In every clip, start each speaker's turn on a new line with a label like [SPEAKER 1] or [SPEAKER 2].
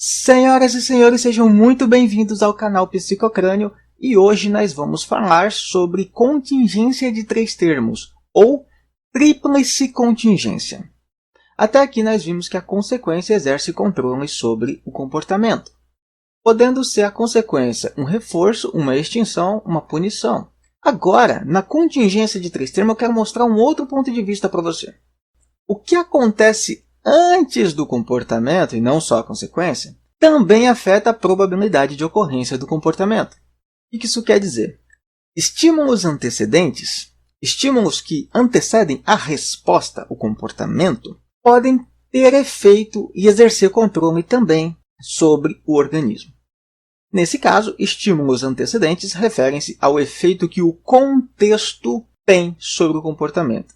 [SPEAKER 1] Senhoras e senhores, sejam muito bem-vindos ao canal Psicocrânio e hoje nós vamos falar sobre contingência de três termos, ou tríplice contingência. Até aqui nós vimos que a consequência exerce controle sobre o comportamento, podendo ser a consequência um reforço, uma extinção, uma punição. Agora, na contingência de três termos, eu quero mostrar um outro ponto de vista para você. O que acontece antes do comportamento, e não só a consequência, também afeta a probabilidade de ocorrência do comportamento. O que isso quer dizer? Estímulos antecedentes, estímulos que antecedem a resposta, o comportamento, podem ter efeito e exercer controle também sobre o organismo. Nesse caso, estímulos antecedentes referem-se ao efeito que o contexto tem sobre o comportamento.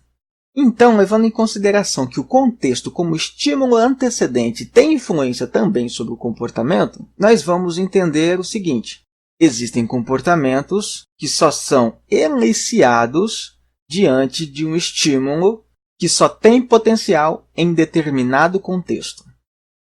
[SPEAKER 1] Então, levando em consideração que o contexto como estímulo antecedente tem influência também sobre o comportamento, nós vamos entender o seguinte: existem comportamentos que só são eliciados diante de um estímulo que só tem potencial em determinado contexto.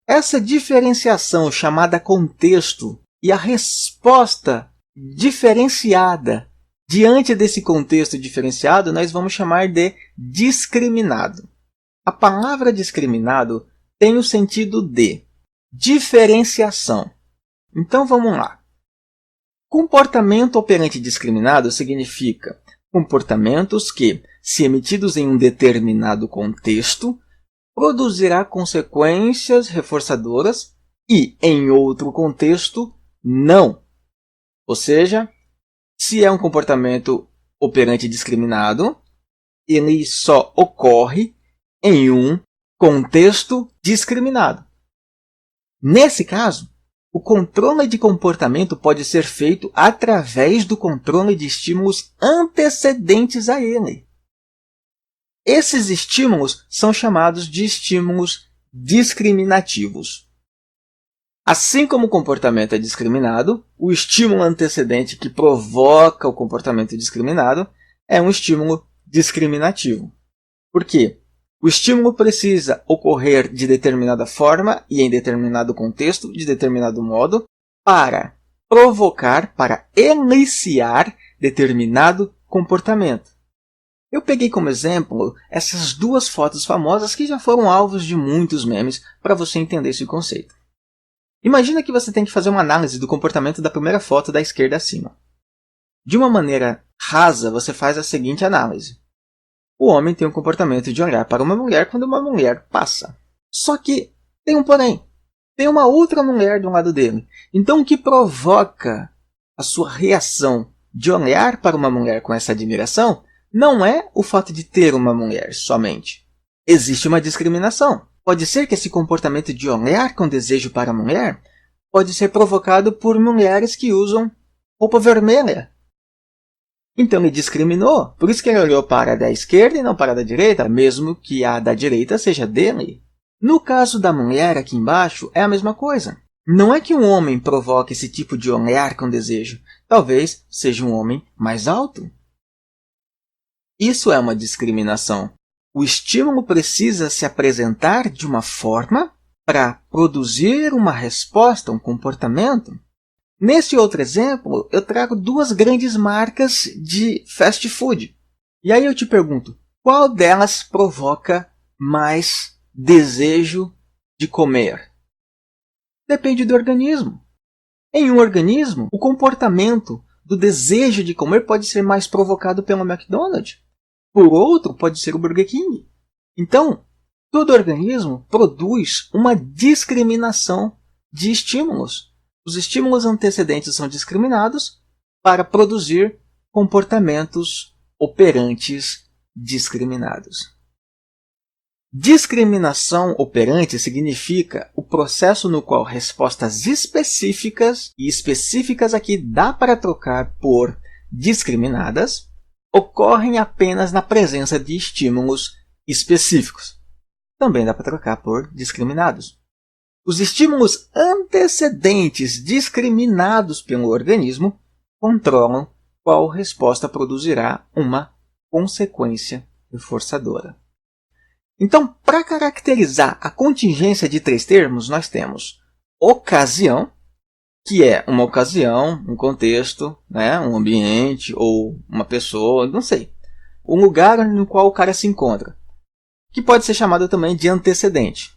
[SPEAKER 1] Essa diferenciação chamada contexto e a resposta diferenciada diante desse contexto diferenciado, nós vamos chamar de discriminado. A palavra discriminado tem o sentido de diferenciação. Então, vamos lá. Comportamento operante discriminado significa comportamentos que, se emitidos em um determinado contexto, produzirá consequências reforçadoras e, em outro contexto, não. Ou seja, se é um comportamento operante discriminado, ele só ocorre em um contexto discriminado. Nesse caso, o controle de comportamento pode ser feito através do controle de estímulos antecedentes a ele. Esses estímulos são chamados de estímulos discriminativos. Assim como o comportamento é discriminado, o estímulo antecedente que provoca o comportamento discriminado é um estímulo discriminativo. Por quê? O estímulo precisa ocorrer de determinada forma e em determinado contexto, de determinado modo, para provocar, para eliciar determinado comportamento. Eu peguei como exemplo essas duas fotos famosas que já foram alvos de muitos memes para você entender esse conceito. Imagina que você tem que fazer uma análise do comportamento da primeira foto da esquerda acima. De uma maneira rasa, você faz a seguinte análise. O homem tem um comportamento de olhar para uma mulher quando uma mulher passa. Só que tem um porém. Tem uma outra mulher do lado dele. Então, o que provoca a sua reação de olhar para uma mulher com essa admiração não é o fato de ter uma mulher somente. Existe uma discriminação. Pode ser que esse comportamento de olhar com desejo para a mulher pode ser provocado por mulheres que usam roupa vermelha. Então ele discriminou, por isso que ele olhou para a da esquerda e não para a da direita, mesmo que a da direita seja dele. No caso da mulher aqui embaixo, é a mesma coisa. Não é que um homem provoque esse tipo de olhar com desejo. Talvez seja um homem mais alto. Isso é uma discriminação. O estímulo precisa se apresentar de uma forma para produzir uma resposta, um comportamento. Nesse outro exemplo, eu trago duas grandes marcas de fast food. E aí eu te pergunto, qual delas provoca mais desejo de comer? Depende do organismo. Em um organismo, o comportamento do desejo de comer pode ser mais provocado pelo McDonald's. Por outro, pode ser o Burger King. Então, todo organismo produz uma discriminação de estímulos. Os estímulos antecedentes são discriminados para produzir comportamentos operantes discriminados. Discriminação operante significa o processo no qual respostas específicas, e específicas aqui dá para trocar por discriminadas, ocorrem apenas na presença de estímulos específicos. Também dá para trocar por discriminados. Os estímulos antecedentes discriminados pelo organismo controlam qual resposta produzirá uma consequência reforçadora. Então, para caracterizar a contingência de três termos, nós temos ocasião, que é uma ocasião, um contexto, né, um ambiente ou uma pessoa, não sei. Um lugar no qual o cara se encontra, que pode ser chamado também de antecedente.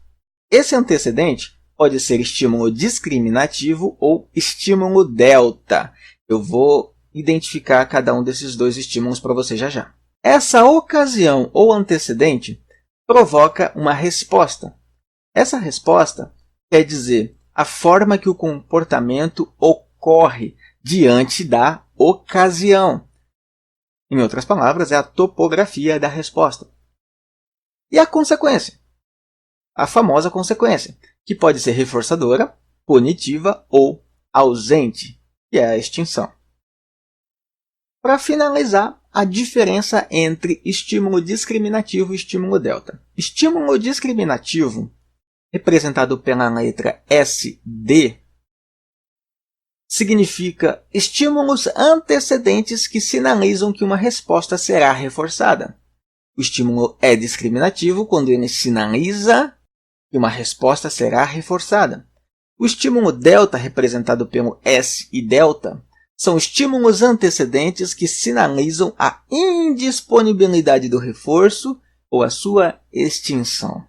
[SPEAKER 1] Esse antecedente pode ser estímulo discriminativo ou estímulo delta. Eu vou identificar cada um desses dois estímulos para você já já. Essa ocasião ou antecedente provoca uma resposta. Essa resposta quer dizer a forma que o comportamento ocorre diante da ocasião. Em outras palavras, é a topografia da resposta. E a consequência? A famosa consequência, que pode ser reforçadora, punitiva ou ausente, que é a extinção. Para finalizar, a diferença entre estímulo discriminativo e estímulo delta. Estímulo discriminativo, representado pela letra SD, significa estímulos antecedentes que sinalizam que uma resposta será reforçada. O estímulo é discriminativo quando ele sinaliza que uma resposta será reforçada. O estímulo delta, representado pelo S e delta, são estímulos antecedentes que sinalizam a indisponibilidade do reforço ou a sua extinção.